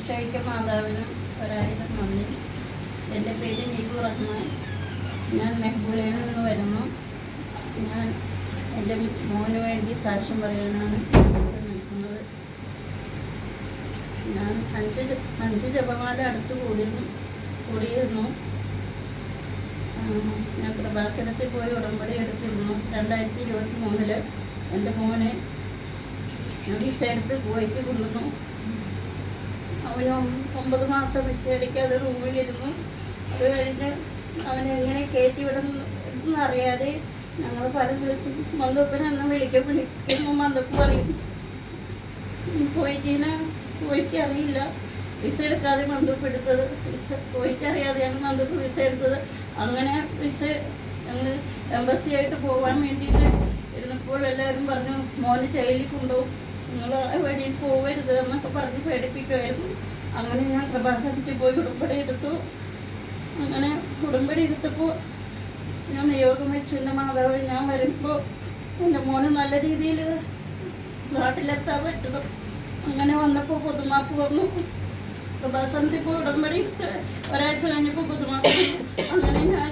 ഈശോയ്ക്ക് മാതാവിനും ഒരായിരം നന്ദി. എൻ്റെ പേര് നീബു റഹ്മാൻ. ഞാൻ മെഹബൂലയിൽ നിന്ന് വരുന്നു. ഞാൻ എൻ്റെ മോന് വേണ്ടി സാക്ഷ്യം പറയാനാണ് ഇവിടെ നിൽക്കുന്നത്. ഞാൻ അഞ്ച് ജപമാല അടുത്ത് കൂടിയിരുന്നു. ഞാൻ കൃപാസനത്തിൽ പോയി ഉടമ്പടി എടുത്തിരുന്നു. 2023 എൻ്റെ മോനെ ഞാൻ വിസ എടുത്ത് പോയിട്ട് കൊണ്ടുവന്നു. അവന് 9 മാസം വിസ അടിക്കാതെ റൂമിലിരുന്നു. അത് കഴിഞ്ഞ് അവനെങ്ങനെ കയറ്റി വിടുന്ന അറിയാതെ ഞങ്ങൾ പല സ്ഥലത്തും മന്ദപ്പനെന്ന് വിളിക്കുമ്പോൾ മന്ദപ്പ് പറയും പോയിട്ട് അറിയില്ല വിസ എടുക്കാതെ മന്ദപ്പ് എടുത്തത്. പോയിട്ട് അറിയാതെയാണ് മന്ദപ്പ് വിസ എടുത്തത്. അങ്ങനെ വിസ ഞങ്ങൾ എംബസി ആയിട്ട് പോകാൻ വേണ്ടിയിട്ട് ഇരുന്നപ്പോൾ എല്ലാവരും പറഞ്ഞു മോനെ ജയിലിൽ കൊണ്ടുപോകും, നിങ്ങൾ വഴിയിൽ പോകരുത് എന്നൊക്കെ പറഞ്ഞ് പേടിപ്പിക്കുമായിരുന്നു. അങ്ങനെ ഞാൻ കൃപാസനത്തിൽ പോയി ഉടമ്പടി എടുത്തു. അങ്ങനെ ഉടമ്പടി എടുത്തപ്പോൾ ഞാൻ നിയോഗം വെച്ചു, എൻ്റെ മാതാവ് ഞാൻ വരുമ്പോൾ എൻ്റെ മോന് നല്ല രീതിയിൽ നാട്ടിലെത്താൻ പറ്റുന്നു. അങ്ങനെ വന്നപ്പോൾ പൊതുമാപ്പ് വന്നു. കൃപാസനത്തിൽ പോയി ഉടമ്പടി എടുത്ത് ഒരാഴ്ച കഴിഞ്ഞപ്പോൾ പൊതുമാപ്പ്. അങ്ങനെ ഞാൻ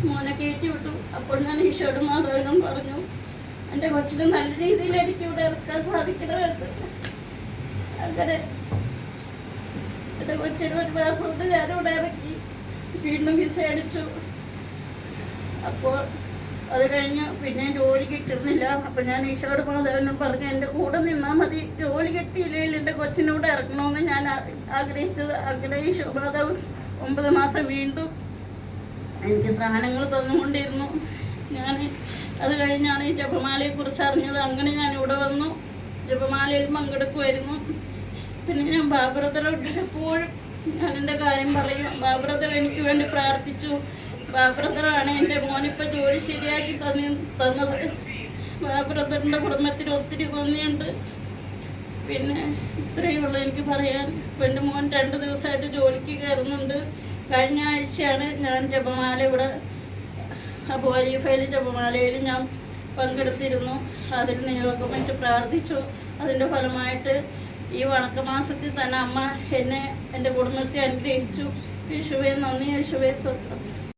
മോനെ കയറ്റി വിട്ടു. അപ്പോൾ ഞാൻ ഈശോയുടെ മാതാവിനും പറഞ്ഞു, എൻ്റെ കൊച്ചിന് നല്ല രീതിയിൽ എനിക്ക് ഇവിടെ ഇറക്കാൻ സാധിക്കണമെന്ന്. അങ്ങനെ എൻ്റെ കൊച്ചിന് 1 മാസം കൊണ്ട് ഞാനിവിടെ ഇറക്കി. വീണ്ടും വിസ അടിച്ചു. അപ്പോൾ അത് കഴിഞ്ഞ് പിന്നെ ജോലി കിട്ടുന്നില്ല. അപ്പം ഞാൻ ഈശോയുടെ മാതാവിനും പറഞ്ഞു, എൻ്റെ കൂടെ നിന്നാൽ മതി, ജോലി കിട്ടിയില്ലെങ്കിൽ എൻ്റെ കൊച്ചിനൂടെ ഇറക്കണമെന്ന് ഞാൻ ആഗ്രഹിച്ചത്. അങ്ങനെ ഈശോ മാതാവ് 9 മാസം വീണ്ടും എനിക്ക് സാധനങ്ങൾ തന്നുകൊണ്ടിരുന്നു. ഞാൻ അത് കഴിഞ്ഞാണ് ഈ ജപമാലയെക്കുറിച്ച് അറിഞ്ഞത്. അങ്ങനെ ഞാൻ ഇവിടെ വന്നു ജപമാലയിൽ പങ്കെടുക്കുമായിരുന്നു. പിന്നെ ഞാൻ ബാബ്രദറെ ഒട്ടിച്ചപ്പോഴും ഞാൻ എൻ്റെ കാര്യം പറയും. ബാബ്രദർ എനിക്ക് വേണ്ടി പ്രാർത്ഥിച്ചു. ബാബ്രദറാണ് എൻ്റെ മോനിപ്പോൾ ജോലി ശരിയാക്കി തന്നത്. ബാബ്രദറിൻ്റെ കുടുംബത്തിന് ഒത്തിരി നന്ദിയുണ്ട്. പിന്നെ ഇത്രയേ ഉള്ളൂ എനിക്ക് പറയാൻ. ഇപ്പം എൻ്റെ മോൻ 2 ദിവസമായിട്ട് ജോലിക്ക് കയറുന്നുണ്ട്. കഴിഞ്ഞ ആഴ്ചയാണ് ഞാൻ ജപമാല ഇവിടെ അബു ഹനീഫയിൽ ജപമാലയിൽ ഞാൻ പങ്കെടുത്തിരുന്നു. അതിൽ നിയോഗം വെച്ച് പ്രാർത്ഥിച്ചു. അതിൻ്റെ ഫലമായിട്ട് ഈ വണക്കമാസത്തിൽ തന്നെ അമ്മ എന്നെ എൻ്റെ കുടുംബത്തെ അനുഗ്രഹിച്ചു. യേശുവേ നന്ദി, യേശുവേ സ്വന്തം.